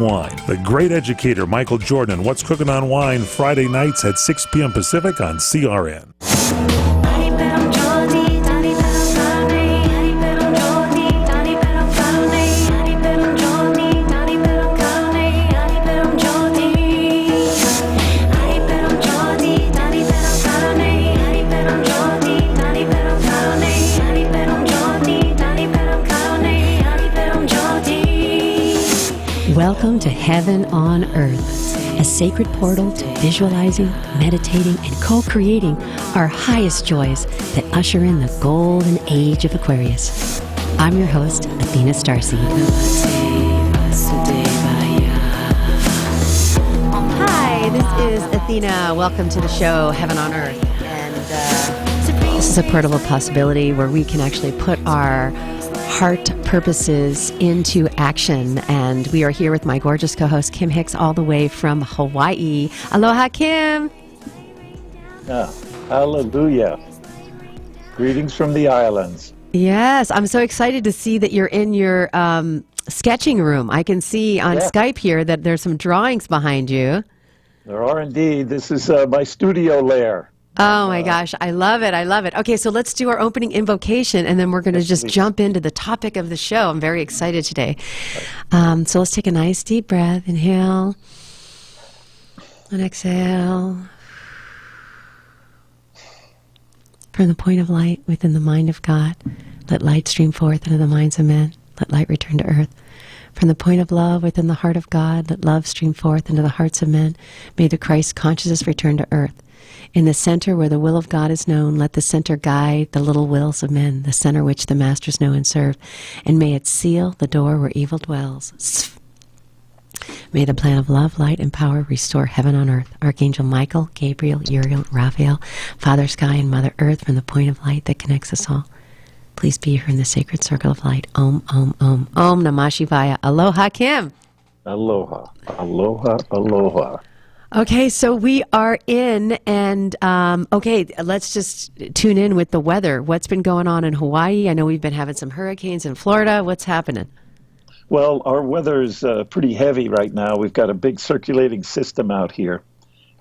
Wine. The great educator Michael Jordan, What's Cooking on Wine, Friday nights at 6 p.m. Pacific on CRN. Welcome to Heaven on Earth, a sacred portal to visualizing, meditating, and co-creating our highest joys that usher in the Golden Age of Aquarius. I'm your host, Athena StarSeed. Hi, this is Athena. Welcome to the show, Heaven on Earth. And this is a portable possibility where we can actually put our heart purposes into action. And we are here with my gorgeous co-host, Kim Hix, all the way from Hawaii. Aloha, Kim. Hallelujah. Greetings from the islands. Yes, I'm so excited to see that you're in your sketching room. I can see on Skype here that there's some drawings behind you. There are indeed. This is my studio lair. Oh my gosh, I love it. I love it. Okay, so let's do our opening invocation, and then we're going to just jump into the topic of the show. I'm very excited today. So let's take a nice deep breath. Inhale and exhale. From the point of light within the mind of God, let light stream forth into the minds of men. Let light return to earth. From the point of love within the heart of God, let love stream forth into the hearts of men. May the Christ consciousness return to earth. In the center where the will of God is known, let the center guide the little wills of men, the center which the masters know and serve, and may it seal the door where evil dwells. May the plan of love, light, and power restore heaven on earth. Archangel Michael, Gabriel, Uriel, Raphael, Father Sky, and Mother Earth, from the point of light that connects us all, please be here in the sacred circle of light. Om, Om, Om. Om Namah Shivaya. Aloha, Kim. Aloha. Aloha. Aloha. Okay, so we are in, and okay, let's just tune in with the weather. What's been going on in Hawaii? I know we've been having some hurricanes in Florida. What's happening? Well, our weather is pretty heavy right now. We've got a big circulating system out here,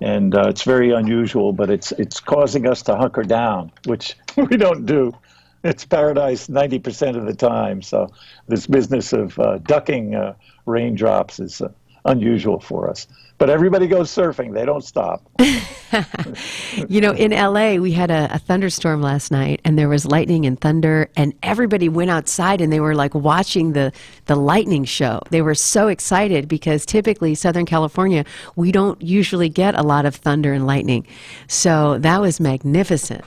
and it's very unusual, but it's causing us to hunker down, which we don't do. It's paradise 90% of the time, so this business of ducking raindrops is unusual for us. But everybody goes surfing. They don't stop. You know, in L.A., we had a thunderstorm last night, and there was lightning and thunder, and everybody went outside, and they were like watching the lightning show. They were so excited because typically Southern California, we don't usually get a lot of thunder and lightning. So that was magnificent.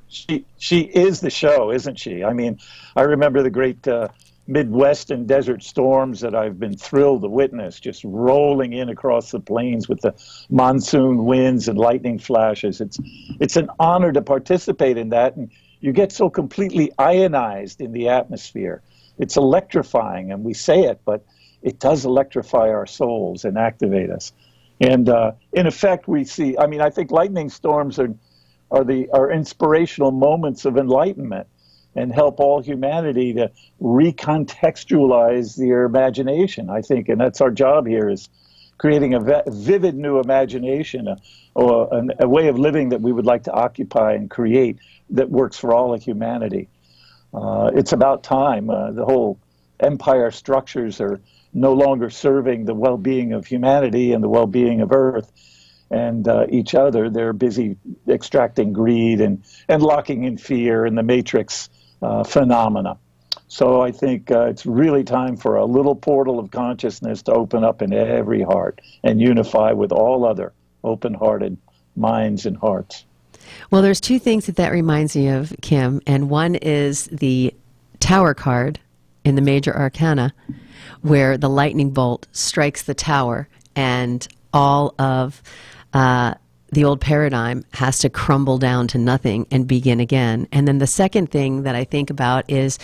She is the show, isn't she? I mean, I remember the great Midwest and desert storms that I've been thrilled to witness, just rolling in across the plains with the monsoon winds and lightning flashes. It's an honor to participate in that, and you get so completely ionized in the atmosphere. It's electrifying, and we say it, but it does electrify our souls and activate us. And in effect, we see, I mean, I think lightning storms are inspirational moments of enlightenment, and help all humanity to recontextualize their imagination, I think. And that's our job here, is creating a vivid new imagination, or a way of living that we would like to occupy and create that works for all of humanity. It's about time. The whole empire structures are no longer serving the well-being of humanity and the well-being of Earth and each other. They're busy extracting greed and locking in fear in the matrix phenomena. So I think it's really time for a little portal of consciousness to open up in every heart and unify with all other open-hearted minds and hearts. Well, there's two things that reminds me of, Kim, and one is the Tower card in the Major Arcana, where the lightning bolt strikes the tower, and all of the old paradigm has to crumble down to nothing and begin again. And then the second thing that I think about is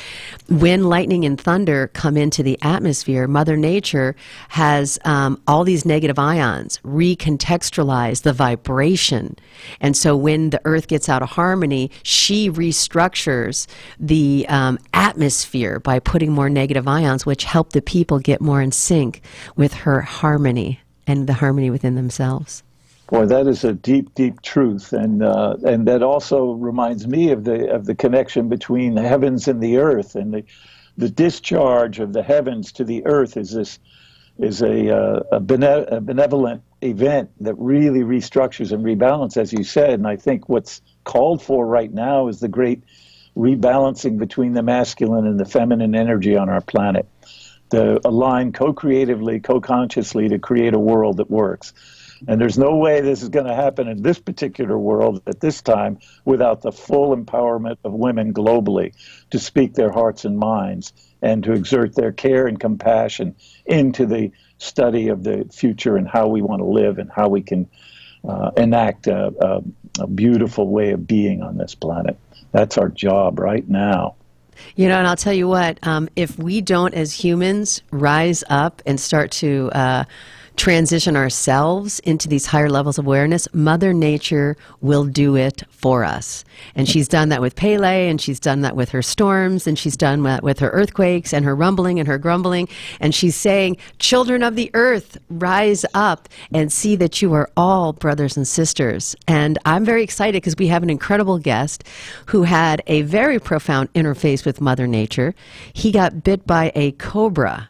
when lightning and thunder come into the atmosphere, Mother Nature has all these negative ions recontextualize the vibration. And so when the earth gets out of harmony, she restructures the atmosphere by putting more negative ions, which help the people get more in sync with her harmony and the harmony within themselves. Boy, that is a deep, deep truth, and that also reminds me of the connection between the heavens and the earth, and the discharge of the heavens to the earth is a benevolent event that really restructures and rebalances, as you said. And I think what's called for right now is the great rebalancing between the masculine and the feminine energy on our planet, to align co-creatively, co-consciously to create a world that works. And there's no way this is going to happen in this particular world at this time without the full empowerment of women globally to speak their hearts and minds and to exert their care and compassion into the study of the future and how we want to live and how we can enact a beautiful way of being on this planet. That's our job right now. You know, and I'll tell you what, if we don't as humans rise up and start to transition ourselves into these higher levels of awareness, Mother Nature will do it for us. And she's done that with Pele, and she's done that with her storms, and she's done that with her earthquakes and her rumbling and her grumbling. And she's saying, children of the earth, rise up and see that you are all brothers and sisters. And I'm very excited because we have an incredible guest who had a very profound interface with Mother Nature. He got bit by a cobra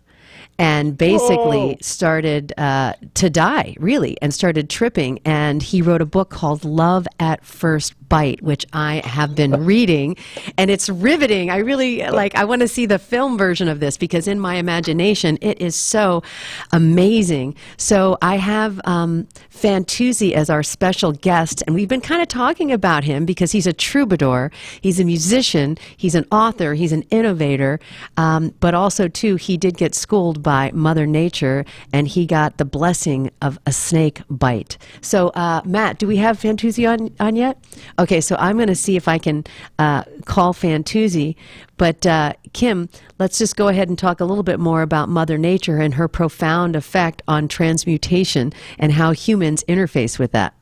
and basically started to die, really, and started tripping. And he wrote a book called Love at First Bite, which I have been reading, and it's riveting. I really I want to see the film version of this because in my imagination, it is so amazing. So I have Fantuzzi as our special guest, and we've been kind of talking about him because he's a troubadour, he's a musician, he's an author, he's an innovator, but also, too, he did get schooled by Mother Nature, and he got the blessing of a snake bite. So, Matt, do we have Fantuzzi on yet? Okay, so I'm going to see if I can call Fantuzzi. But Kim, let's just go ahead and talk a little bit more about Mother Nature and her profound effect on transmutation and how humans interface with that.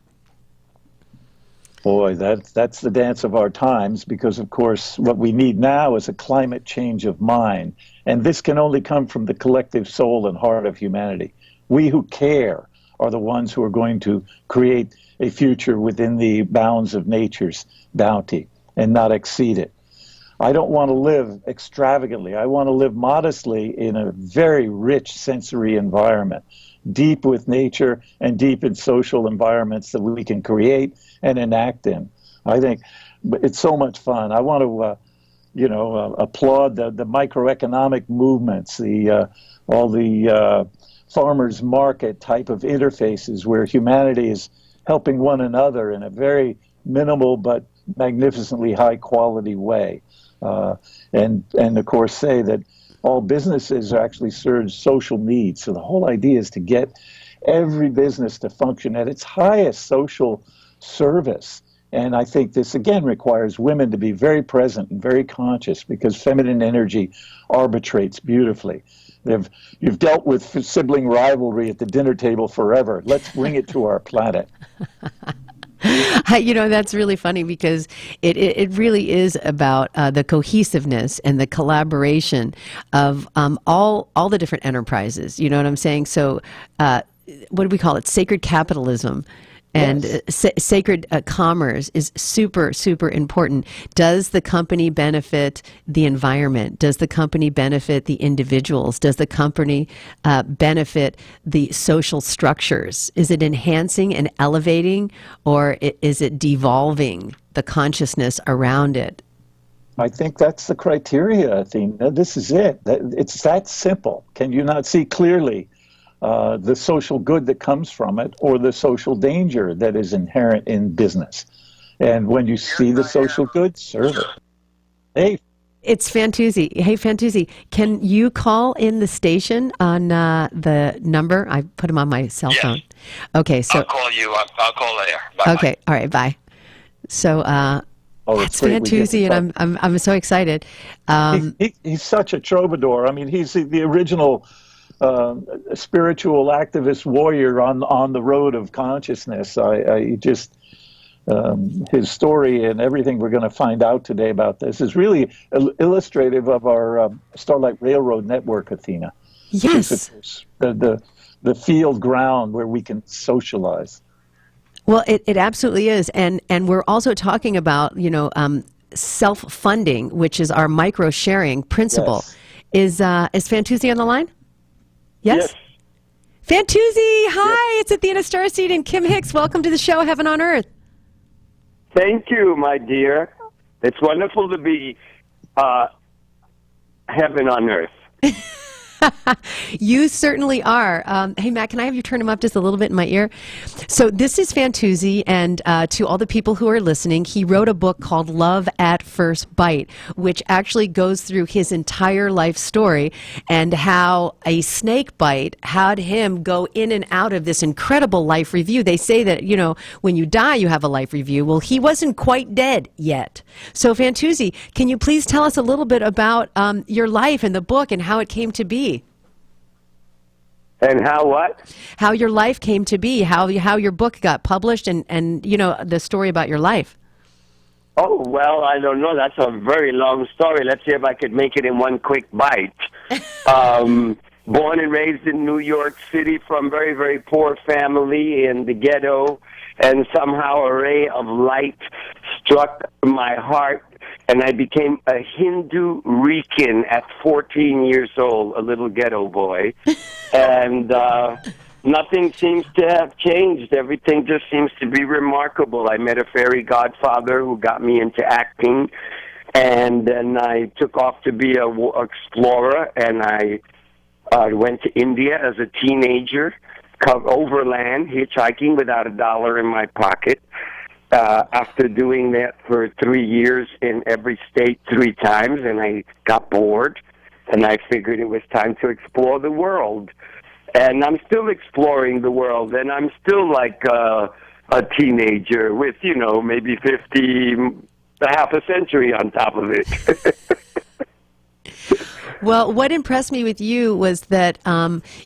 Boy, that's the dance of our times, because, of course, what we need now is a climate change of mind. And this can only come from the collective soul and heart of humanity. We who care are the ones who are going to create a future within the bounds of nature's bounty and not exceed it. I don't want to live extravagantly. I want to live modestly in a very rich sensory environment, deep with nature and deep in social environments that we can create and enact in. I think it's so much fun. I want to, applaud the microeconomic movements, all the farmers market type of interfaces where humanity is helping one another in a very minimal but magnificently high quality way. And of course say that all businesses actually serve social needs. So the whole idea is to get every business to function at its highest social service. And I think this, again, requires women to be very present and very conscious, because feminine energy arbitrates beautifully. You've dealt with sibling rivalry at the dinner table forever. Let's bring it to our planet. That's really funny because it really is about the cohesiveness and the collaboration of all the different enterprises. You know what I'm saying? So what do we call it? Sacred capitalism. And yes. Sacred commerce is super, super important. Does the company benefit the environment? Does the company benefit the individuals? Does the company benefit the social structures? Is it enhancing and elevating, or is it devolving the consciousness around it? I think that's the criteria, Athena. This is it. It's that simple. Can you not see clearly the social good that comes from it, or the social danger that is inherent in business? And when you see the social good, serve it. Hey, It's Fantuzzi. Hey, Fantuzzi, can you call in the station on the number? I put him on my cell phone. Okay, so I'll call you. I'll call later. Bye-bye. okay, all right, bye. So that's Fantuzzi, and I'm so excited. He's such a troubadour. I mean, he's the original spiritual activist warrior on the road of consciousness. I just his story and everything we're going to find out today about this is really illustrative of our Starlight Railroad network, Athena. Yes. The field ground where we can socialize. Well, it absolutely is, and we're also talking about self-funding, which is our micro-sharing principle. Yes. Is Fantuzzi on the line? Yes. Fantuzzi, hi! It's Athena StarSeed and Kim Hix. Welcome to the show, Heaven on Earth. Thank you, my dear. It's wonderful to be heaven on earth. You certainly are. Hey, Matt, can I have you turn him up just a little bit in my ear? So this is Fantuzzi, and to all the people who are listening, he wrote a book called Love at First Bite, which actually goes through his entire life story and how a snake bite had him go in and out of this incredible life review. They say that, when you die, you have a life review. Well, he wasn't quite dead yet. So Fantuzzi, can you please tell us a little bit about your life and the book and how it came to be? And how what? How your life came to be, how your book got published, and the story about your life. Oh, well, I don't know. That's a very long story. Let's see if I could make it in one quick bite. Born and raised in New York City from very, very poor family in the ghetto, and somehow a ray of light struck my heart, and I became a Hindu Rican at 14 years old, a little ghetto boy. And nothing seems to have changed. Everything just seems to be remarkable. I met a fairy godfather who got me into acting, and then I took off to be an explorer, and I went to India as a teenager, overland, hitchhiking without $1 in my pocket. After doing that for 3 years in every state 3 times, and I got bored, and I figured it was time to explore the world. And I'm still exploring the world, and I'm still like a teenager with, maybe 50, half a century on top of it. Well, what impressed me with you was that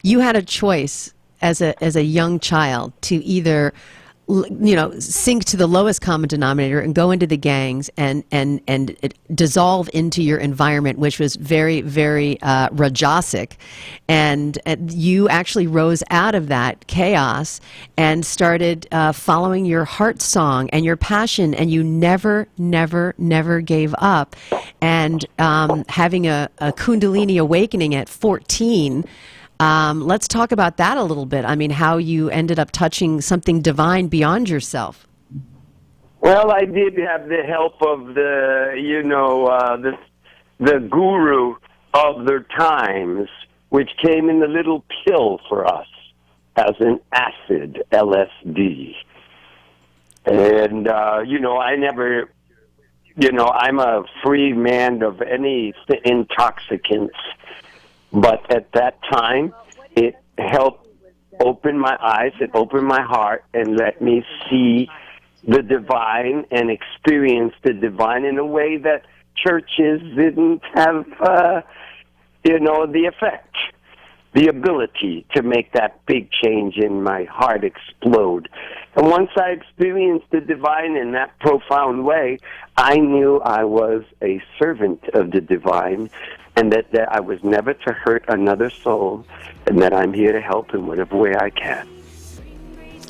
you had a choice as a young child to either sink to the lowest common denominator and go into the gangs and dissolve into your environment, which was very, very Rajasic. And you actually rose out of that chaos and started following your heart song and your passion, and you never, never, never gave up. And having a Kundalini awakening at 14, let's talk about that a little bit. I mean, how you ended up touching something divine beyond yourself. Well, I did have the help of the guru of their times, which came in a little pill for us as an acid, LSD. And, I never, I'm a free man of any intoxicants. But at that time, it helped open my eyes, it opened my heart, and let me see the divine and experience the divine in a way that churches didn't have, the effect, the ability to make that big change in my heart explode. And once I experienced the divine in that profound way, I knew I was a servant of the divine, and that I was never to hurt another soul, and that I'm here to help in whatever way I can.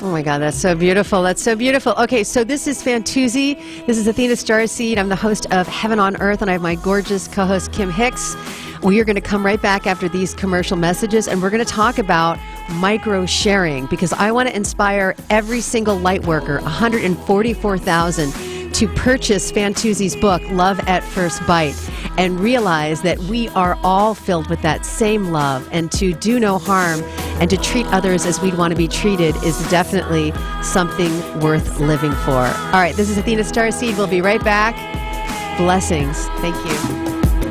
Oh my God, that's so beautiful. That's so beautiful. Okay, so this is Fantuzzi. This is Athena StarSeed. I'm the host of Heaven on Earth, and I have my gorgeous co-host Kim Hix. We are going to come right back after these commercial messages, and we're going to talk about micro-sharing, because I want to inspire every single light worker, 144,000, to purchase Fantuzzi's book, Love at First Bite, and realize that we are all filled with that same love, and to do no harm and to treat others as we'd want to be treated is definitely something worth living for. All right, this is Athena StarSeed. We'll be right back. Blessings. Thank you.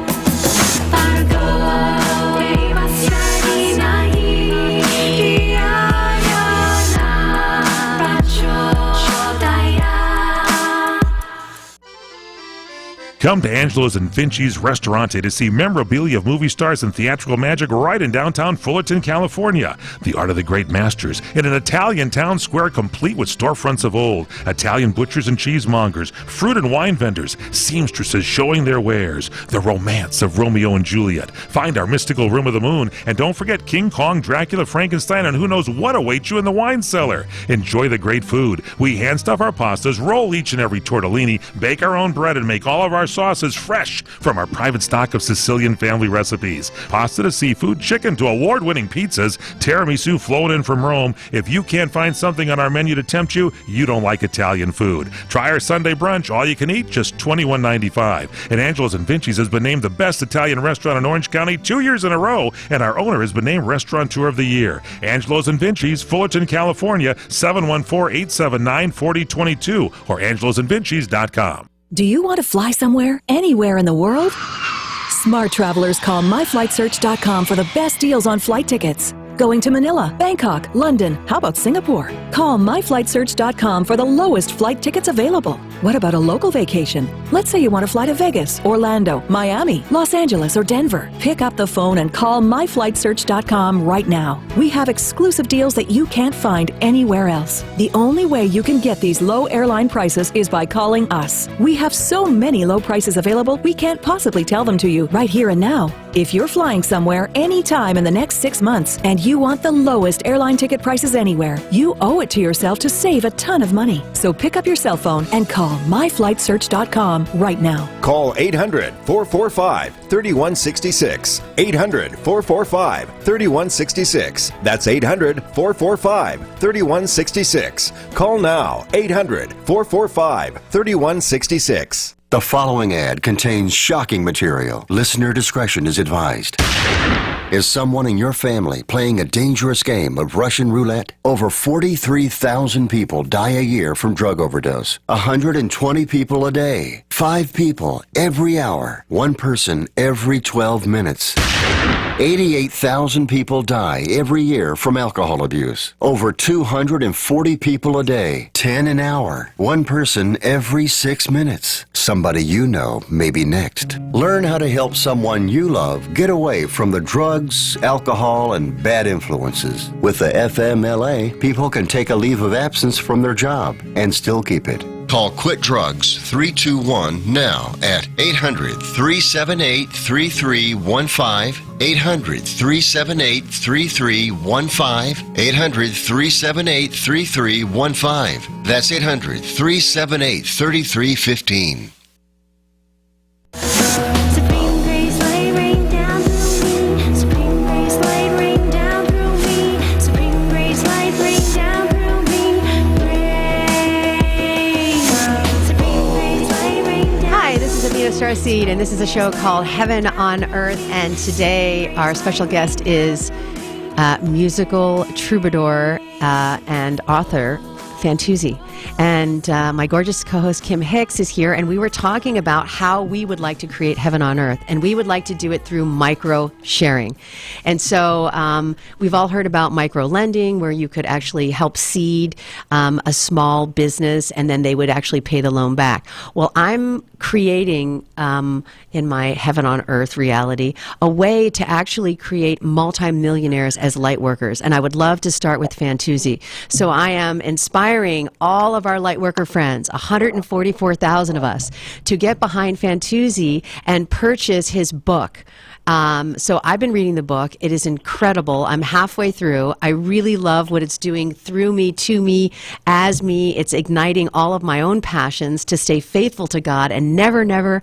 Come to Angelo's and Vinci's Restaurante to see memorabilia of movie stars and theatrical magic right in downtown Fullerton, California. The Art of the Great Masters in an Italian town square complete with storefronts of old, Italian butchers and cheesemongers, fruit and wine vendors, seamstresses showing their wares, the romance of Romeo and Juliet. Find our mystical Room of the Moon, and don't forget King Kong, Dracula, Frankenstein, and who knows what awaits you in the wine cellar. Enjoy the great food. We hand stuff our pastas, roll each and every tortellini, bake our own bread, and make all of our sauces fresh from our private stock of Sicilian family recipes. Pasta to seafood, chicken to award-winning pizzas, tiramisu flown in from Rome. If you can't find something on our menu to tempt you, you don't like Italian food. Try our Sunday brunch, all you can eat, just $21.95. And Angelo's and Vinci's has been named the best Italian restaurant in Orange County 2 years in a row, and our owner has been named Restaurateur of the Year. Angelo's and Vinci's, Fullerton, California, 714-879-4022 or angelosandvinci's.com. Do you want to fly somewhere, anywhere in the world? Smart travelers call myflightsearch.com for the best deals on flight tickets. Going to Manila, Bangkok, London, how about Singapore? Call myflightsearch.com for the lowest flight tickets available. What about a local vacation? Let's say you want to fly to Vegas, Orlando, Miami, Los Angeles, or Denver. Pick up the phone and call myflightsearch.com right now. We have exclusive deals that you can't find anywhere else. The only way you can get these low airline prices is by calling us. We have so many low prices available, we can't possibly tell them to you right here and now. If you're flying somewhere anytime in the next 6 months and you want the lowest airline ticket prices anywhere, you owe it to yourself to save a ton of money. So pick up your cell phone and call myflightsearch.com right now. Call 800-445-3166. 800-445-3166. That's 800-445-3166. Call now. 800-445-3166. The following ad contains shocking material. Listener discretion is advised. Is someone in your family playing a dangerous game of Russian roulette? Over 43,000 people die a year from drug overdose. 120 people a day. 5 people every hour. 1 person every 12 minutes. 88,000 people die every year from alcohol abuse. Over 240 people a day. 10 an hour. 1 person every 6 minutes. Somebody you know may be next. Learn how to help someone you love get away from the drugs, alcohol, and bad influences. With the FMLA, people can take a leave of absence from their job and still keep it. Call Quit Drugs 321 now at 800-378-3315, 800-378-3315, 800-378-3315. That's 800-378-3315. Athena StarSeed, and this is a show called Heaven on Earth. And today our special guest is musical troubadour and author Fantuzzi. And my gorgeous co-host Kim Hix is here, and we were talking about how we would like to create heaven on earth, and we would like to do it through micro sharing. And so we've all heard about micro lending, where you could actually help seed a small business, and then they would actually pay the loan back. Well, I'm creating in my heaven on earth reality a way to actually create multimillionaires as light workers, and I would love to start with Fantuzzi. So I am inspiring all of our light worker friends, 144,000 of us, to get behind Fantuzzi and purchase his book. So I've been reading the book. It is incredible. I'm halfway through. I really love what it's doing through me, to me, as me. It's igniting all of my own passions to stay faithful to God and never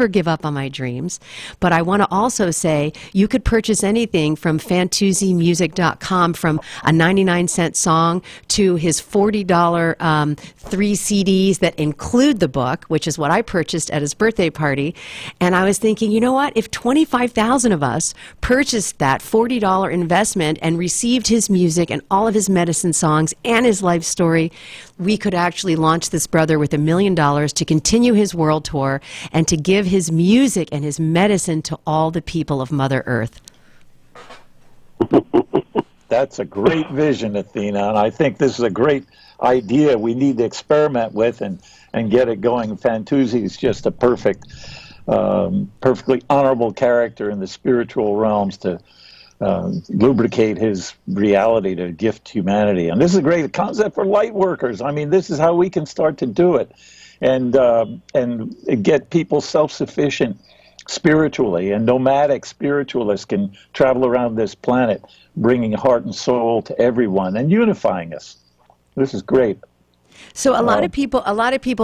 give up on my dreams. But I want to also say you could purchase anything from fantuzzimusic.com, from a 99-cent song to his $40 3 CDs that include the book, which is what I purchased at his birthday party. And I was thinking, you know what? If 25,000 of us purchased that $40 investment and received his music and all of his medicine songs and his life story, we could actually launch this brother with $1 million to continue his world tour and to give his music and his medicine to all the people of Mother Earth. That's a great vision, Athena, and I think this is a great idea we need to experiment with and get it going. Fantuzzi is just a perfectly honorable character in the spiritual realms to lubricate his reality to gift humanity. And this is a great concept for light workers. I mean, this is how we can start to do it and get people self-sufficient spiritually, and nomadic spiritualists can travel around this planet bringing heart and soul to everyone and unifying us. This is great. So a lot of people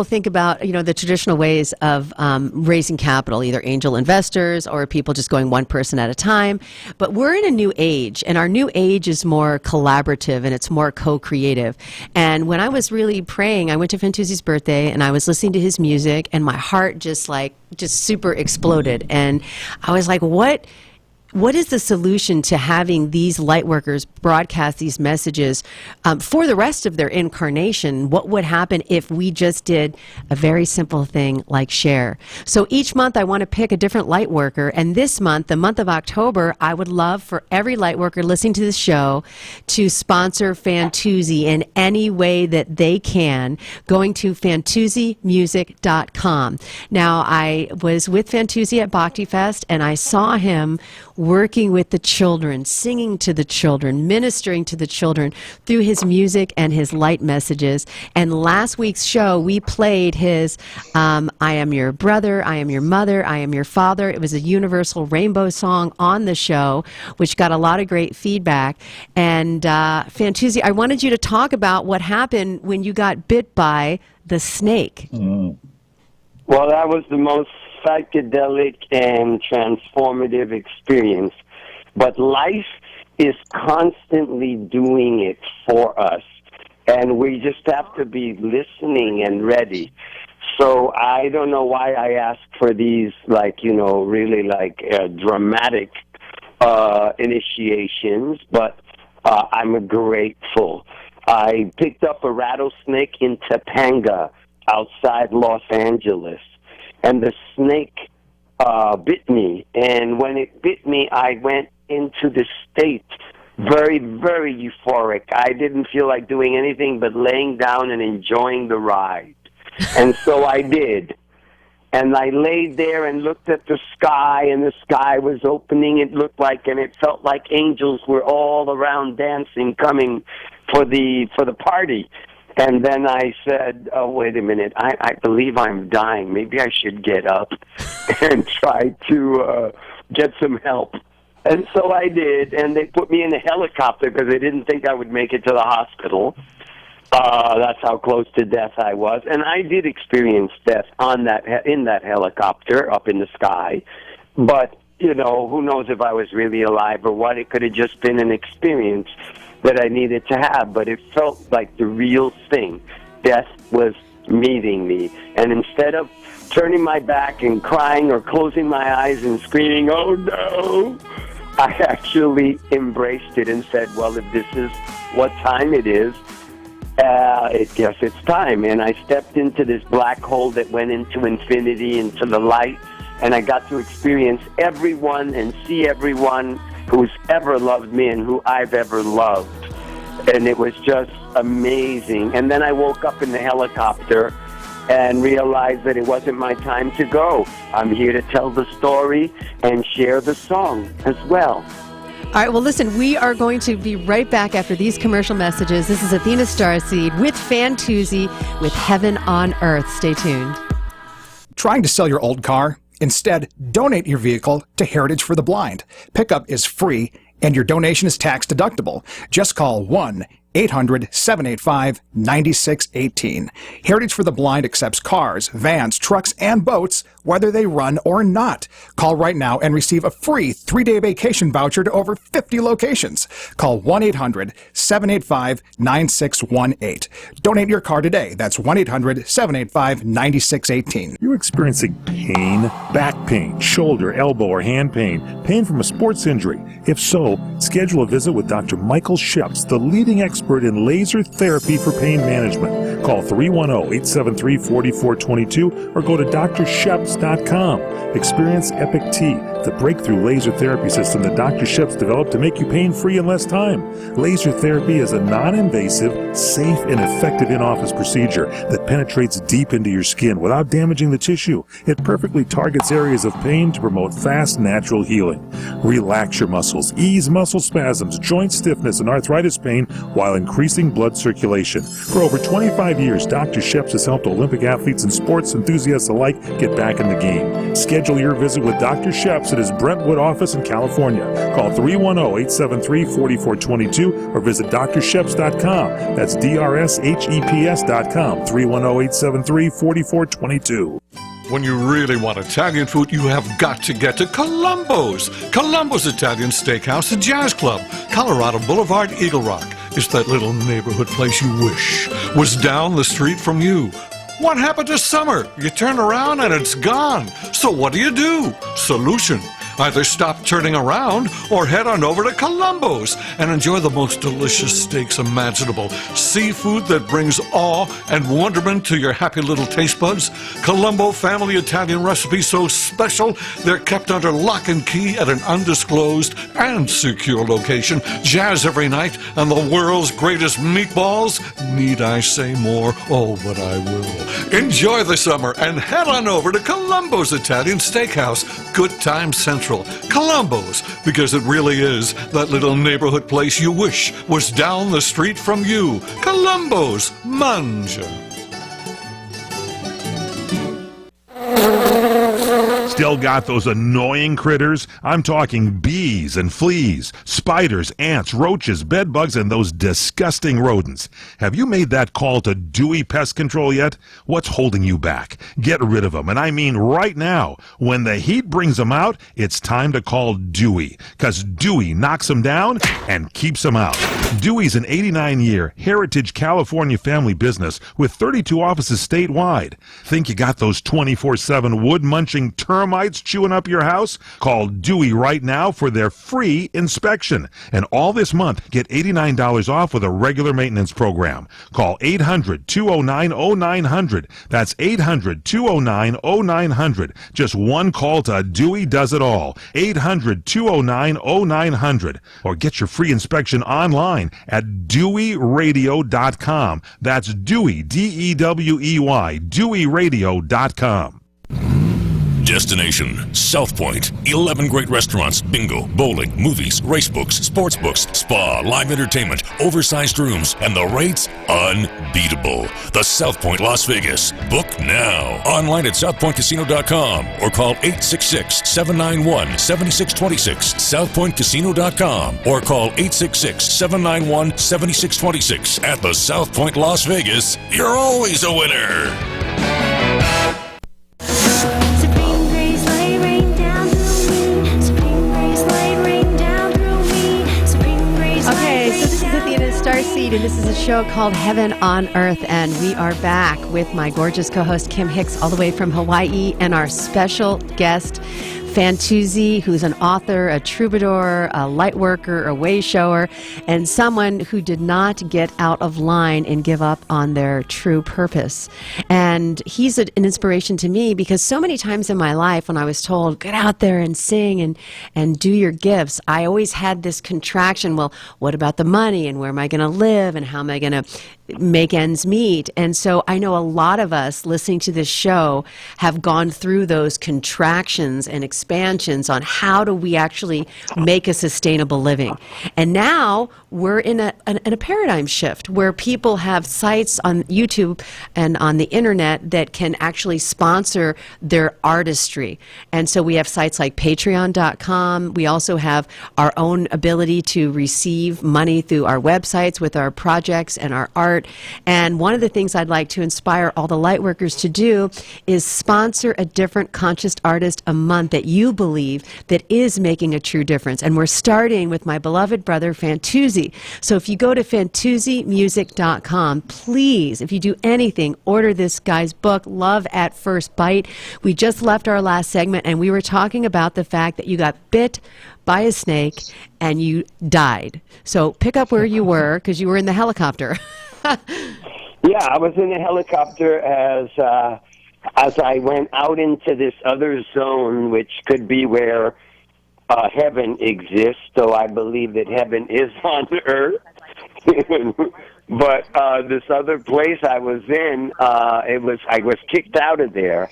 think about, the traditional ways of raising capital, either angel investors or people just going one person at a time. But we're in a new age, and our new age is more collaborative and it's more co-creative. And when I was really praying, I went to Fantuzzi's birthday and I was listening to his music, and my heart just super exploded. And I was like, what is the solution to having these light workers broadcast these messages for the rest of their incarnation? What would happen if we just did a very simple thing like share? So each month I want to pick a different light worker, and this month, the month of October, I would love for every light worker listening to this show to sponsor Fantuzzi in any way that they can, going to fantuzzimusic.com. Now, I was with Fantuzzi at Bhakti Fest, and I saw him working with the children, singing to the children, ministering to the children through his music and his light messages. And last week's show, we played his I Am Your Brother, I Am Your Mother, I Am Your Father. It was a universal rainbow song on the show, which got a lot of great feedback. And Fantuzzi, I wanted you to talk about what happened when you got bit by the snake. Well, that was the most psychedelic and transformative experience. But life is constantly doing it for us, and we just have to be listening and ready. So I don't know why I asked for these, really dramatic initiations, but I'm grateful. I picked up a rattlesnake in Topanga outside Los Angeles, and the snake bit me. And when it bit me, I went into the state very, very euphoric. I didn't feel like doing anything but laying down and enjoying the ride. And so I did. And I laid there and looked at the sky, and the sky was opening. It looked like, and it felt like angels were all around dancing, coming for the party. And then I said, oh, wait a minute, I believe I'm dying. Maybe I should get up and try to get some help. And so I did, and they put me in a helicopter because they didn't think I would make it to the hospital. That's how close to death I was. And I did experience death in that helicopter up in the sky. But, who knows if I was really alive or what. It could have just been an experience that I needed to have, but it felt like the real thing. Death was meeting me. And instead of turning my back and crying or closing my eyes and screaming, oh no, I actually embraced it and said, well, if this is what time it is, I guess it's time. And I stepped into this black hole that went into infinity, into the light, and I got to experience everyone and see everyone who's ever loved me and who I've ever loved. And it was just amazing. And then I woke up in the helicopter and realized that it wasn't my time to go. I'm here to tell the story and share the song as well. All right, well, listen, we are going to be right back after these commercial messages. This is Athena StarSeed with Fantuzzi with Heaven on Earth. Stay tuned. Trying to sell your old car? Instead, donate your vehicle to Heritage for the Blind. Pickup is free, and your donation is tax deductible. Just call 1-800-785-9618. Heritage for the Blind accepts cars, vans, trucks, and boats, whether they run or not. Call right now and receive a free 3-day vacation voucher to over 50 locations. Call 1-800-785-9618. Donate your car today. That's 1-800-785-9618. You're experiencing pain, back pain, shoulder, elbow, or hand pain from a sports injury. If so, schedule a visit with Dr. Michael Sheps, the leading expert in laser therapy for pain management. Call 310-873-4422 or go to drsheps.com. Experience Epic T, the breakthrough laser therapy system that Dr. Sheps developed to make you pain-free in less time. Laser therapy is a non-invasive, safe, and effective in-office procedure that penetrates deep into your skin without damaging the tissue. It perfectly targets areas of pain to promote fast, natural healing. Relax your muscles, ease muscle spasms, joint stiffness, and arthritis pain while increasing blood circulation. For over 25 years, Dr. Sheps has helped Olympic athletes and sports enthusiasts alike get back in the game. Schedule your visit with Dr. Sheps at his Brentwood office in California. Call 310-873-4422 or visit drsheps.com. That's DRSHEPS.com, 310-873-4422. When you really want Italian food, you have got to get to Columbo's. Columbo's Italian Steakhouse and Jazz Club, Colorado Boulevard, Eagle Rock. It's that little neighborhood place you wish was down the street from you. What happened to summer? You turn around and it's gone. So what do? Solution. Either stop turning around or head on over to Columbo's and enjoy the most delicious steaks imaginable. Seafood that brings awe and wonderment to your happy little taste buds. Columbo family Italian recipes so special they're kept under lock and key at an undisclosed and secure location. Jazz every night and the world's greatest meatballs. Need I say more? Oh, but I will. Enjoy the summer and head on over to Columbo's Italian Steakhouse. Good Time Central. Columbo's, because it really is that little neighborhood place you wish was down the street from you. Columbo's. Mangia. Still got those annoying critters? I'm talking bees and fleas, spiders, ants, roaches, bedbugs, and those disgusting rodents. Have you made that call to Dewey Pest Control yet? What's holding you back? Get rid of them, and I mean right now. When the heat brings them out, it's time to call Dewey, because Dewey knocks them down and keeps them out. Dewey's an 89-year heritage California family business with 32 offices statewide. Think you got those 24/7 wood-munching termites chewing up your house? Call Dewey right now for their free inspection. And all this month, get $89 off with a regular maintenance program. Call 800-209-0900. That's 800-209-0900. Just one call to Dewey does it all. 800-209-0900. Or get your free inspection online at DeweyRadio.com. That's Dewey, D-E-W-E-Y, DeweyRadio.com. Destination, South Point. 11 great restaurants, bingo, bowling, movies, race books, sports books, spa, live entertainment, oversized rooms, and the rates unbeatable. The South Point Las Vegas. Book now. Online at southpointcasino.com or call 866-791-7626. southpointcasino.com or call 866-791-7626. At the South Point Las Vegas, you're always a winner. Athena StarSeed, and this is a show called Heaven on Earth, and we are back with my gorgeous co-host Kim Hix all the way from Hawaii, and our special guest Fantuzzi, who's an author, a troubadour, a light worker, a way shower, and someone who did not get out of line and give up on their true purpose. And he's an inspiration to me because so many times in my life when I was told, get out there and sing and do your gifts, I always had this contraction, well, what about the money and where am I going to live and how am I going to make ends meet? And so I know a lot of us listening to this show have gone through those contractions and expansions on how do we actually make a sustainable living. And now we're in a paradigm shift where people have sites on YouTube and on the internet that can actually sponsor their artistry. And so we have sites like patreon.com. We also have our own ability to receive money through our websites with our projects and our art. And one of the things I'd like to inspire all the lightworkers to do is sponsor a different conscious artist a month that you believe that is making a true difference. And we're starting with my beloved brother Fantuzzi. So if you go to fantuzzimusic.com, please, if you do anything, order this guy's book, Love at First Bite. We just left our last segment and we were talking about the fact that you got bit by a snake and you died. So pick up where you were because you were in the helicopter. Yeah, I was in a helicopter as I went out into this other zone, which could be where heaven exists, though I believe that heaven is on earth. But this other place I was in, I was kicked out of there,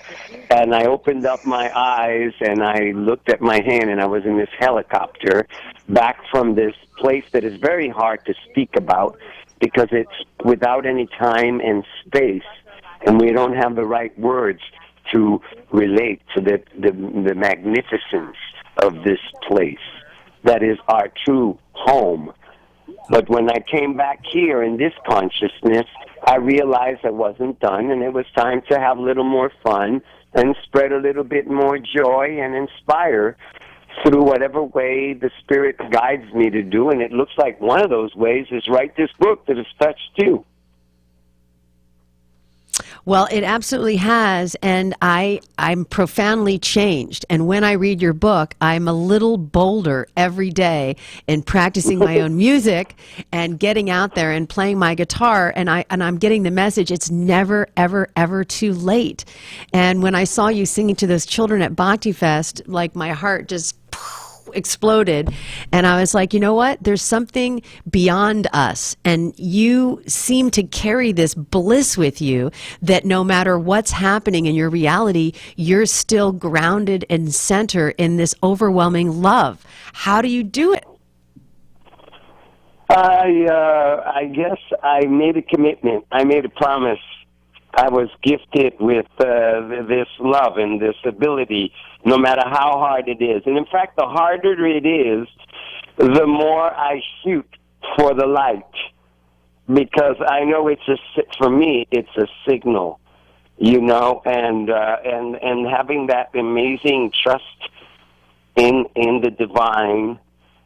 and I opened up my eyes and I looked at my hand, and I was in this helicopter back from this place that is very hard to speak about because it's without any time and space, and we don't have the right words to relate to the magnificence of this place that is our true home. But when I came back here in this consciousness, I realized I wasn't done, and it was time to have a little more fun and spread a little bit more joy and inspire through whatever way the Spirit guides me to do. And it looks like one of those ways is write this book that has touched you. Well, it absolutely has, and I'm profoundly changed. And when I read your book, I'm a little bolder every day in practicing my own music and getting out there and playing my guitar. And I'm getting the message: it's never, ever, ever too late. And when I saw you singing to those children at Bhakti Fest, like my heart just exploded, and I was like, you know what, there's something beyond us, and you seem to carry this bliss with you that no matter what's happening in your reality, you're still grounded and center in this overwhelming love. How do you do it? I guess I made a commitment. I made a promise. I was gifted with this love and this ability, no matter how hard it is. And in fact, the harder it is, the more I shoot for the light, because I know for me, it's a signal, you know, and having that amazing trust in the divine,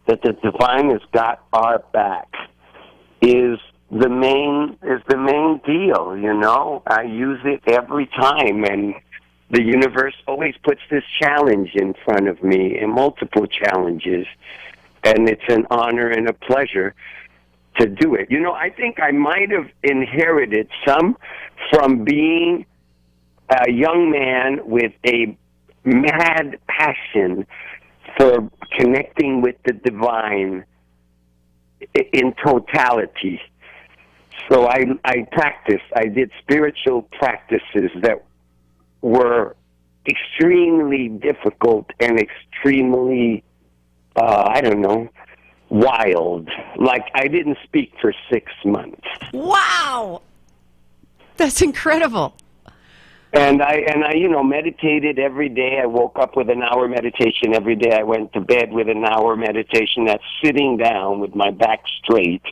that the divine has got our back, is the main deal, you know. I use it every time, and the universe always puts this challenge in front of me, and multiple challenges, and it's an honor and a pleasure to do it. You know, I think I might have inherited some from being a young man with a mad passion for connecting with the divine in totality. So I practiced. I did spiritual practices that were extremely difficult and extremely, wild. Like, I didn't speak for 6 months. Wow! That's incredible. And I meditated every day. I woke up with an hour meditation every day. I went to bed with an hour meditation. That's sitting down with my back straight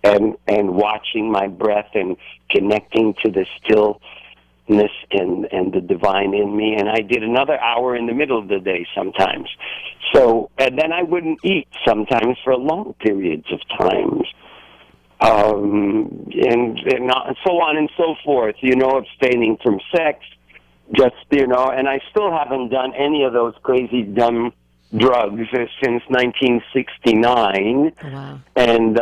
and watching my breath and connecting to the stillness and the divine in me. And I did another hour in the middle of the day sometimes. So, and then I wouldn't eat sometimes for long periods of times. And so on and so forth, you know, abstaining from sex, just, you know, and I still haven't done any of those crazy, dumb drugs since 1969. Wow. And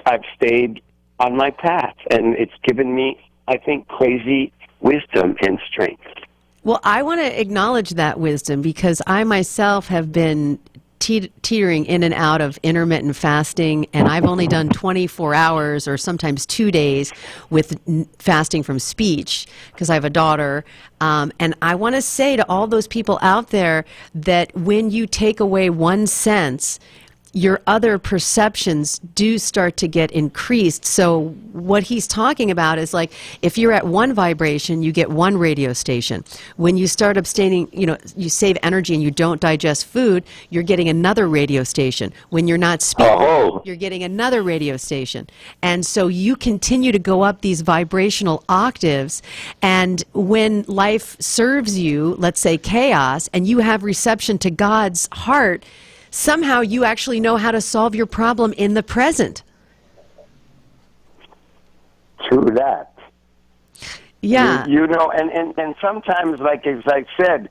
I've stayed on my path, and it's given me, I think, crazy wisdom and strength. Well, I want to acknowledge that wisdom, because I myself have been teetering in and out of intermittent fasting, and I've only done 24 hours or sometimes 2 days with fasting from speech because I have a daughter. And I want to say to all those people out there that when you take away one sense, your other perceptions do start to get increased. So what he's talking about is, like, if you're at one vibration, you get one radio station. When you start abstaining, you know, you save energy and you don't digest food, you're getting another radio station. When you're not speaking, you're getting another radio station. And so you continue to go up these vibrational octaves, and when life serves you, let's say chaos, and you have reception to God's heart, somehow you actually know how to solve your problem in the present. True that. Yeah. You know, and sometimes, like as I said,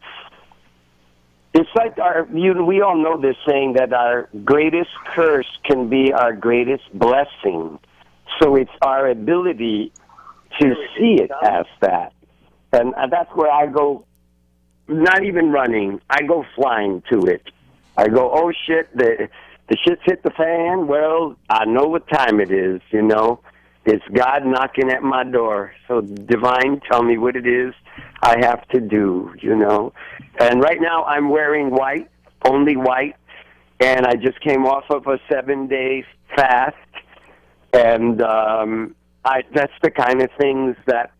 it's like we all know this saying that our greatest curse can be our greatest blessing. So it's our ability to see it as that. And that's where I go, not even running, I go flying to it. I go, oh shit, the shit's hit the fan. Well, I know what time it is, you know. It's God knocking at my door. So divine, tell me what it is I have to do, you know. And right now I'm wearing white, only white, and I just came off of a 7-day fast. And that's the kind of things that,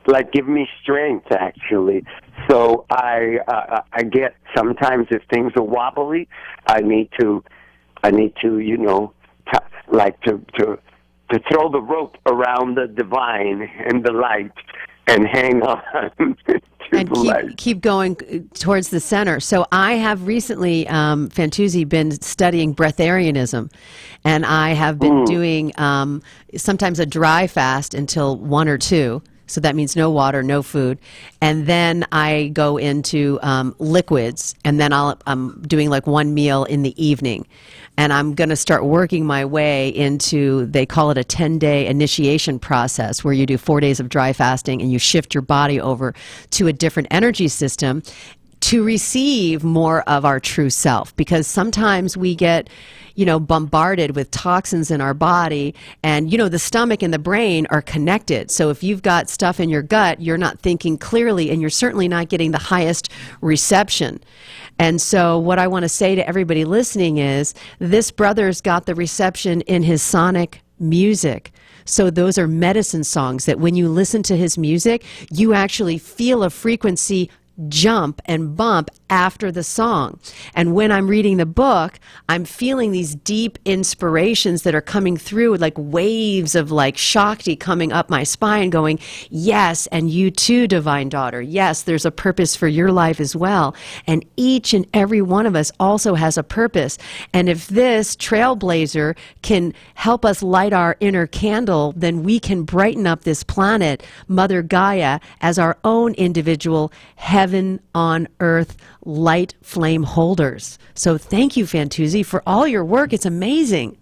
like, give me strength, actually. So I get, sometimes if things are wobbly, I need to, you know, to throw the rope around the divine and the light and hang on to and the light. keep going towards the center. So I have recently, Fantuzzi, been studying breatharianism, and I have been doing sometimes a dry fast until 1 or 2. So that means no water, no food. And then I go into liquids, and then I'm doing like 1 meal in the evening. And I'm going to start working my way into, they call it a 10-day initiation process, where you do 4 days of dry fasting and you shift your body over to a different energy system to receive more of our true self. Because sometimes we get, you know, bombarded with toxins in our body, and, you know, the stomach and the brain are connected. So if you've got stuff in your gut, you're not thinking clearly, and you're certainly not getting the highest reception. And so what I want to say to everybody listening is, this brother's got the reception in his sonic music. So those are medicine songs that when you listen to his music, you actually feel a frequency jump and bump after the song. And when I'm reading the book, I'm feeling these deep inspirations that are coming through, like waves of like Shakti coming up my spine, going, yes, and you too, divine daughter. Yes, there's a purpose for your life as well. And each and every one of us also has a purpose. And if this trailblazer can help us light our inner candle, then we can brighten up this planet, Mother Gaia, as our own individual heaven on earth light flame holders. So thank you, Fantuzzi, for all your work. It's amazing.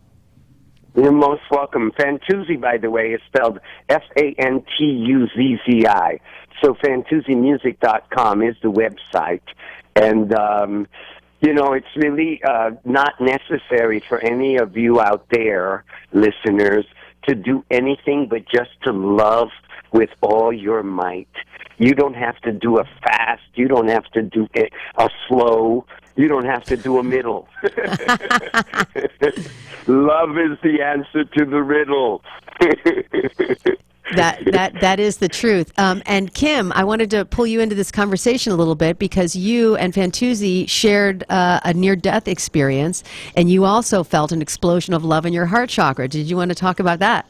You're most welcome. Fantuzzi, by the way, is spelled Fantuzzi. So FantuzziMusic.com is the website. And, you know, it's really not necessary for any of you out there, listeners, to do anything but just to love with all your might. You don't have to do a fast. You don't have to do a slow. You don't have to do a middle. Love is the answer to the riddle. That is the truth. And Kim, I wanted to pull you into this conversation a little bit, because you and Fantuzzi shared a near-death experience, and you also felt an explosion of love in your heart chakra. Did you want to talk about that?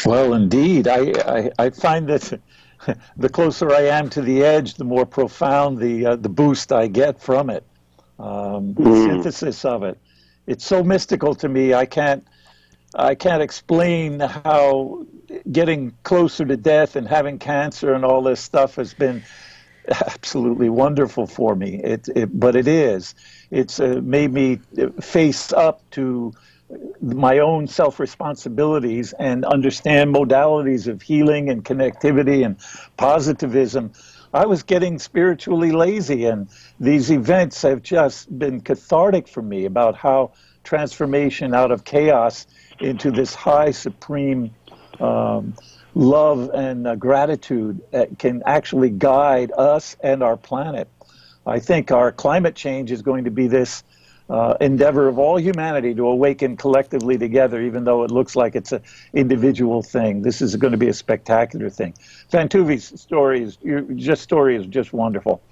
Well, indeed. I find that the closer I am to the edge, the more profound the boost I get from it. The synthesis of it. It's so mystical to me. I can't explain how getting closer to death and having cancer and all this stuff has been absolutely wonderful for me. But it is. It's made me face up to my own self-responsibilities and understand modalities of healing and connectivity and positivism. I was getting spiritually lazy, and these events have just been cathartic for me about how transformation out of chaos into this high supreme love and gratitude can actually guide us and our planet. I think our climate change is going to be this endeavor of all humanity to awaken collectively together, even though it looks like it's an individual thing. This is going to be a spectacular thing. Fantuzzi's story is just wonderful.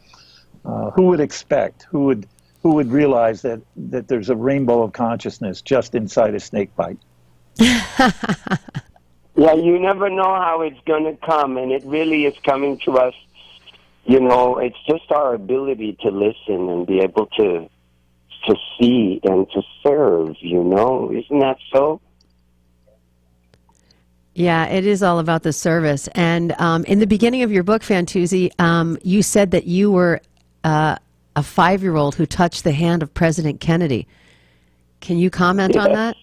Who would expect? Who would realize that there's a rainbow of consciousness just inside a snake bite? Yeah, you never know how it's going to come, and it really is coming to us. You know, it's just our ability to listen and be able to see and to serve, you know? Isn't that so? Yeah, it is all about the service. And in the beginning of your book, Fantuzzi, you said that you were a 5-year-old who touched the hand of President Kennedy. Can you comment on that?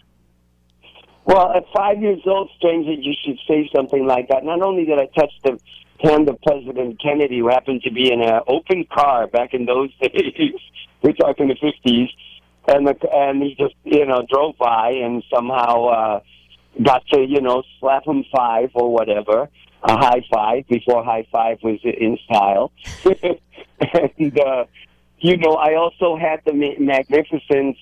Well, at 5 years old, stranger, you should say something like that. Not only did I touch the hand of President Kennedy, who happened to be in an open car back in those days, we're talking the 50s, and he just, drove by and somehow got to, slap him 5 or whatever, a high five before high five was in style. And, I also had the magnificence,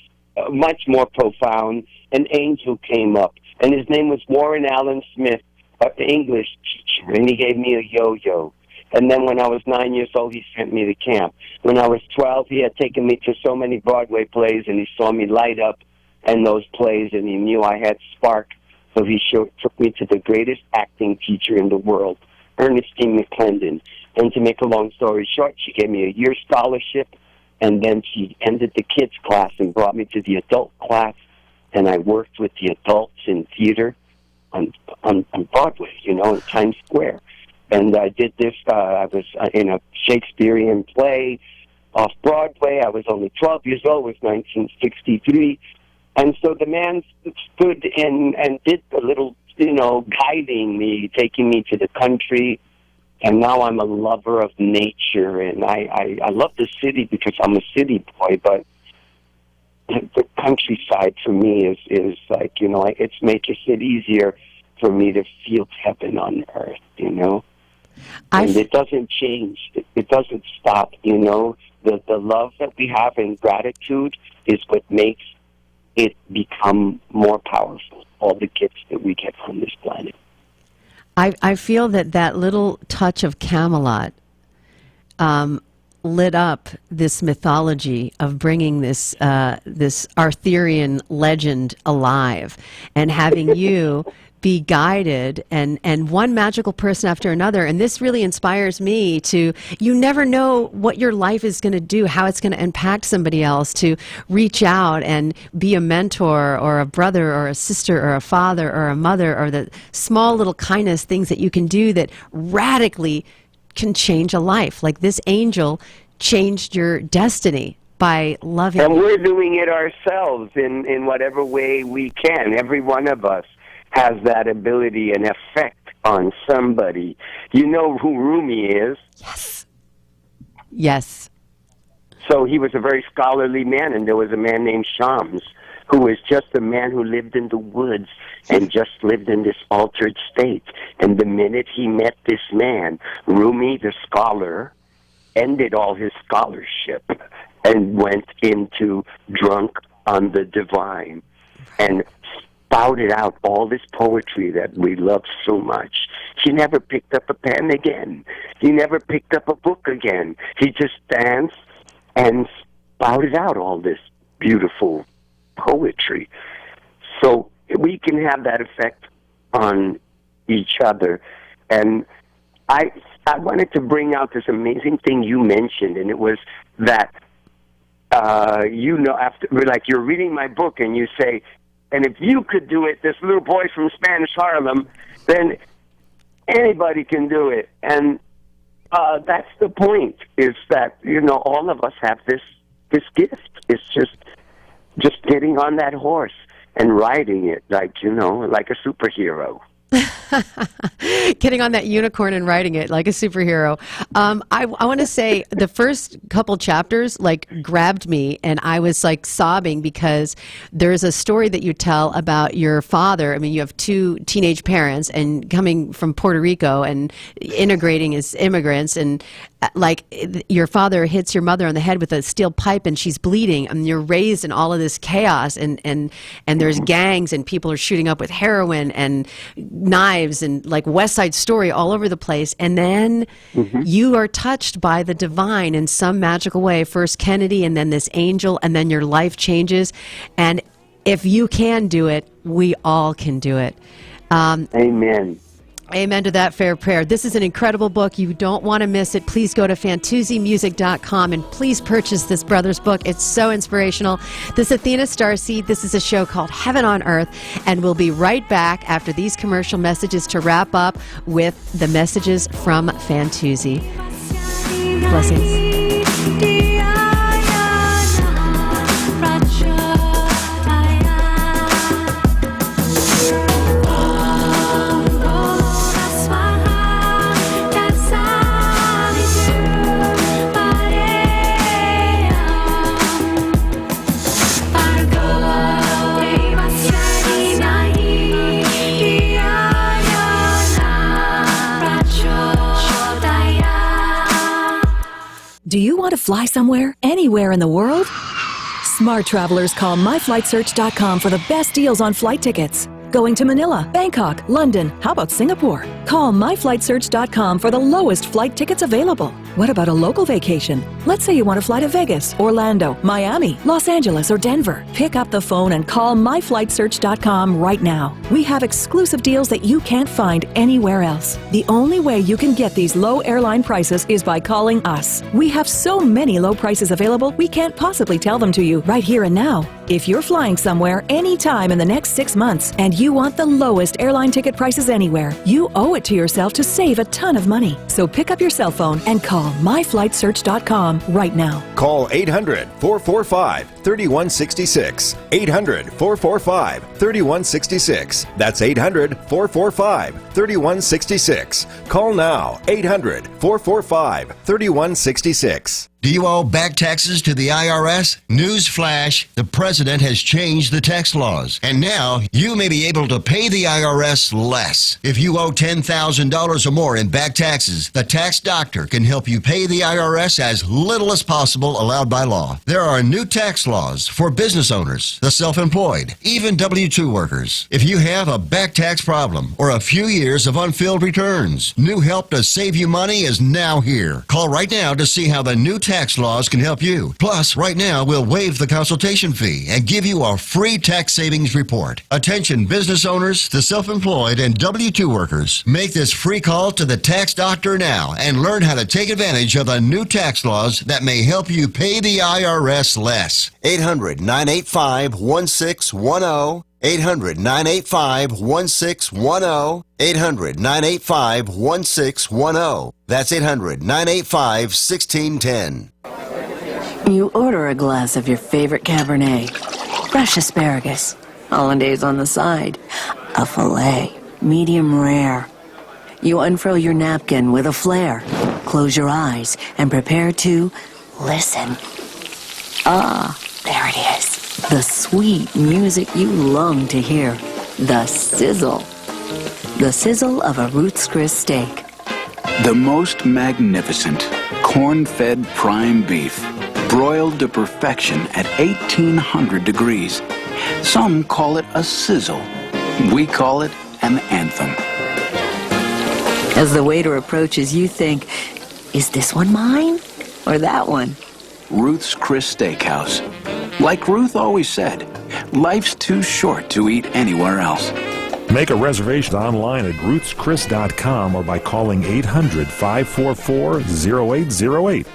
much more profound. An angel came up, and his name was Warren Allen Smith, an English teacher, and he gave me a yo-yo. And then when I was 9 years old, he sent me to camp. When I was 12, he had taken me to so many Broadway plays, and he saw me light up in those plays, and he knew I had spark. So he took me to the greatest acting teacher in the world, Ernestine McClendon. And to make a long story short, she gave me a year scholarship, and then she ended the kids' class and brought me to the adult class, and I worked with the adults in theater on Broadway, in Times Square. And I did this, I was in a Shakespearean play off Broadway. I was only 12 years old. It was 1963. And so the man stood and did the little, guiding me, taking me to the country. And now I'm a lover of nature. And I love the city because I'm a city boy, but the countryside for me is like, it's makes it easier for me to feel heaven on earth, And it doesn't change. It doesn't stop, The love that we have and gratitude is what makes it become more powerful, all the gifts that we get from this planet. I feel that little touch of Camelot lit up this mythology of bringing this Arthurian legend alive and having you be guided and one magical person after another. And this really inspires me you never know what your life is going to do, how it's going to impact somebody else, to reach out and be a mentor or a brother or a sister or a father or a mother, or the small little kindness things that you can do that radically can change a life. Like this angel changed your destiny by loving. And we're doing it ourselves in whatever way we can. Every one of us has that ability and effect on somebody. You know who Rumi is? Yes. So he was a very scholarly man, and there was a man named Shams who was just a man who lived in the woods and just lived in this altered state. And the minute he met this man, Rumi, the scholar, ended all his scholarship and went into drunk on the divine and spouted out all this poetry that we love so much. He never picked up a pen again. He never picked up a book again. He just danced and spouted out all this beautiful poetry. So we can have that effect on each other. And I wanted to bring out this amazing thing you mentioned, and it was that, after, like, you're reading my book and you say, and if you could do it, this little boy from Spanish Harlem, then anybody can do it. And that's the point, is that, all of us have this gift. It's just getting on that horse and riding it like a superhero. Getting on that unicorn and riding it like a superhero. I want to say the first couple chapters grabbed me, and I was sobbing because there's a story that you tell about your father. I mean, you have 2 teenage parents and coming from Puerto Rico and integrating as immigrants, and your father hits your mother on the head with a steel pipe and she's bleeding, and you're raised in all of this chaos, and there's gangs and people are shooting up with heroin and knives and West Side Story all over the place. And then you are touched by the divine in some magical way. First Kennedy, and then this angel, and then your life changes. And if you can do it, we all can do it. Amen. Amen to that fair prayer. This is an incredible book. You don't want to miss it. Please go to fantuzzimusic.com and please purchase this brother's book. It's so inspirational. This is Athena StarSeed. This is a show called Heaven on Earth, and we'll be right back after these commercial messages to wrap up with the messages from Fantuzzi. Blessings. Do you want to fly somewhere, anywhere in the world? Smart travelers call myflightsearch.com for the best deals on flight tickets. Going to Manila, Bangkok, London, how about Singapore? Call myflightsearch.com for the lowest flight tickets available. What about a local vacation? Let's say you want to fly to Vegas, Orlando, Miami, Los Angeles, or Denver. Pick up the phone and call myflightsearch.com right now. We have exclusive deals that you can't find anywhere else. The only way you can get these low airline prices is by calling us. We have so many low prices available, we can't possibly tell them to you right here and now. If you're flying somewhere anytime in the next 6 months and you want the lowest airline ticket prices anywhere, you owe it to yourself to save a ton of money. So pick up your cell phone and call myflightsearch.com right now. Call 800-445-3166. 800-445-3166. That's 800-445-3166. Call now. 800-445-3166. Do you owe back taxes to the IRS? Newsflash, the president has changed the tax laws, and now you may be able to pay the IRS less. If you owe $10,000 or more in back taxes, the tax doctor can help you pay the IRS as little as possible allowed by law. There are new tax laws for business owners, the self-employed, even W-2 workers. If you have a back tax problem or a few years of unfilled returns, new help to save you money is now here. Call right now to see how the new tax laws can help you. Plus, right now, we'll waive the consultation fee and give you a free tax savings report. Attention business owners, the self-employed, and W-2 workers. Make this free call to the tax doctor now and learn how to take advantage of the new tax laws that may help you pay the IRS less. 800-985-1610. 800-985-1610. 800-985-1610. That's 800-985-1610. You order a glass of your favorite Cabernet, fresh asparagus, hollandaise on the side, a filet, medium rare. You unfurl your napkin with a flair, close your eyes, and prepare to listen. Ah, there it is. The sweet music you long to hear. The sizzle. The sizzle of a Ruth's Chris steak. The most magnificent corn-fed prime beef, broiled to perfection at 1,800 degrees. Some call it a sizzle. We call it an anthem. As the waiter approaches, you think, is this one mine or that one? Ruth's Chris Steakhouse. Like Ruth always said, life's too short to eat anywhere else. Make a reservation online at ruthschris.com or by calling 800-544-0808.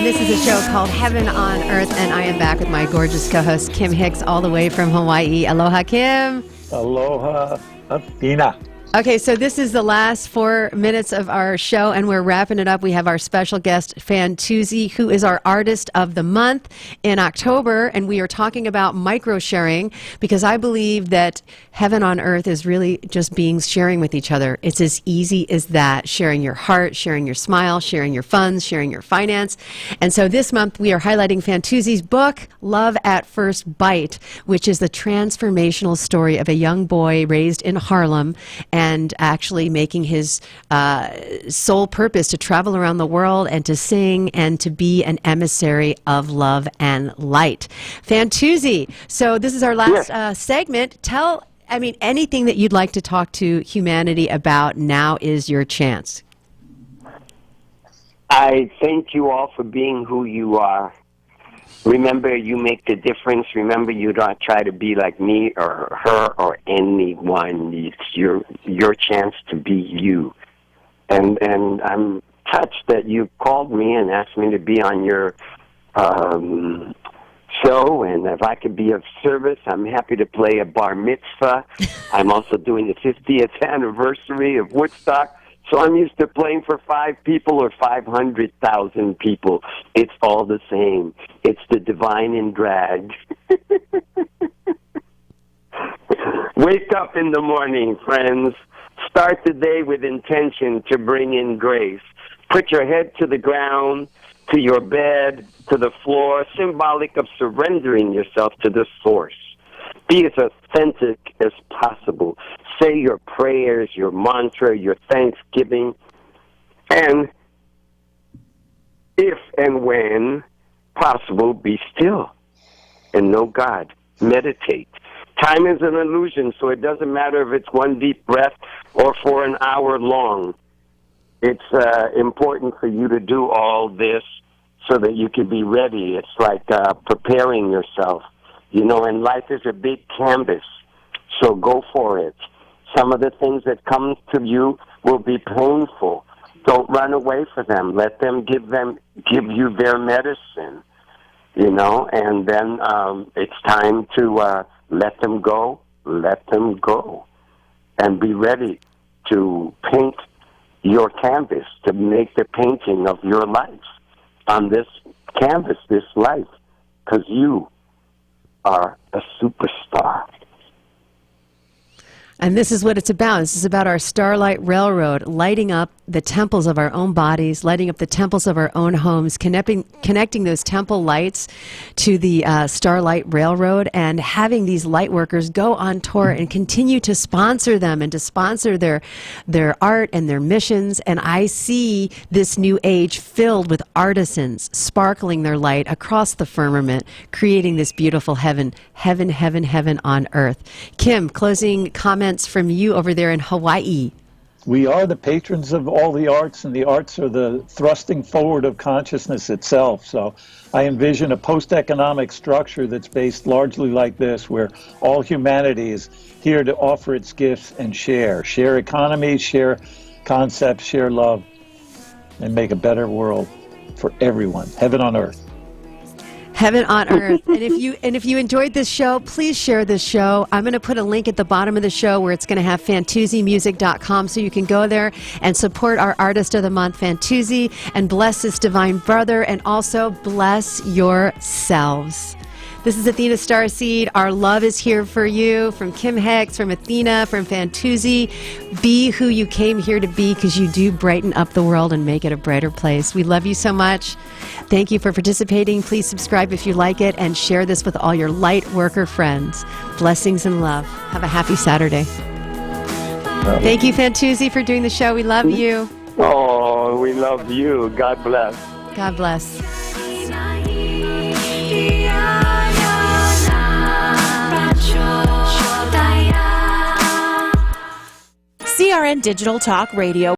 This is a show called Heaven on Earth, and I am back with my gorgeous co-host, Kim Hix, all the way from Hawaii. Aloha, Kim. Aloha, Athena. Okay, so this is the last 4 minutes of our show, and we're wrapping it up. We have our special guest, Fantuzzi, who is our Artist of the Month in October, and we are talking about micro-sharing, because I believe that heaven on earth is really just beings sharing with each other. It's as easy as that, sharing your heart, sharing your smile, sharing your funds, sharing your finance. And so this month, we are highlighting Fantuzzi's book, Love at First Bite, which is the transformational story of a young boy raised in Harlem and actually making his sole purpose to travel around the world and to sing and to be an emissary of love and light. Fantuzzi, so this is our last segment. Anything that you'd like to talk to humanity about, now is your chance. I thank you all for being who you are. Remember, you make the difference. Remember, you don't try to be like me or her or anyone. It's your chance to be you. And I'm touched that you called me and asked me to be on your show. And if I could be of service, I'm happy to play a bar mitzvah. I'm also doing the 50th anniversary of Woodstock. So I'm used to playing for 5 people or 500,000 people. It's all the same. It's the divine in drag. Wake up in the morning, friends. Start the day with intention to bring in grace. Put your head to the ground. to your bed, to the floor, symbolic of surrendering yourself to the source. Be as authentic as possible. Say your prayers, your mantra, your thanksgiving, and if and when possible, be still and know God. Meditate. Time is an illusion, so it doesn't matter if it's one deep breath or for an hour long. It's important for you to do all this so that you can be ready. It's like preparing yourself. You know, and life is a big canvas, so go for it. Some of the things that come to you will be painful. Don't run away from them. Let them give you their medicine, you know, and then it's time to let them go, and be ready to paint your canvas, to make the painting of your life on this canvas, this life, because you are a superstar. And this is what it's about. This is about our Starlight Railroad, lighting up the temples of our own bodies, lighting up the temples of our own homes, connecting those temple lights to the Starlight Railroad, and having these light workers go on tour and continue to sponsor them and to sponsor their art and their missions. And I see this new age filled with artisans sparkling their light across the firmament, creating this beautiful heaven on earth. Kim, closing comments from you over there in Hawaii. We are the patrons of all the arts, and the arts are the thrusting forward of consciousness itself. So I envision a post-economic structure that's based largely like this, where all humanity is here to offer its gifts and share economies, share concepts, share love, and make a better world for everyone. Heaven on earth. Heaven on earth. And if you enjoyed this show, please share this show. I'm going to put a link at the bottom of the show where it's going to have FantuziMusic.com, so you can go there and support our Artist of the Month, Fantuzzi, and bless this divine brother, and also bless yourselves. This is Athena StarSeed. Our love is here for you. From Kim Hix, from Athena, from Fantuzzi. Be who you came here to be, because you do brighten up the world and make it a brighter place. We love you so much. Thank you for participating. Please subscribe if you like it, and share this with all your light worker friends. Blessings and love. Have a happy Saturday. Thank you, Fantuzzi, for doing the show. We love you. Oh, we love you. God bless. God bless. CRN Digital Talk Radio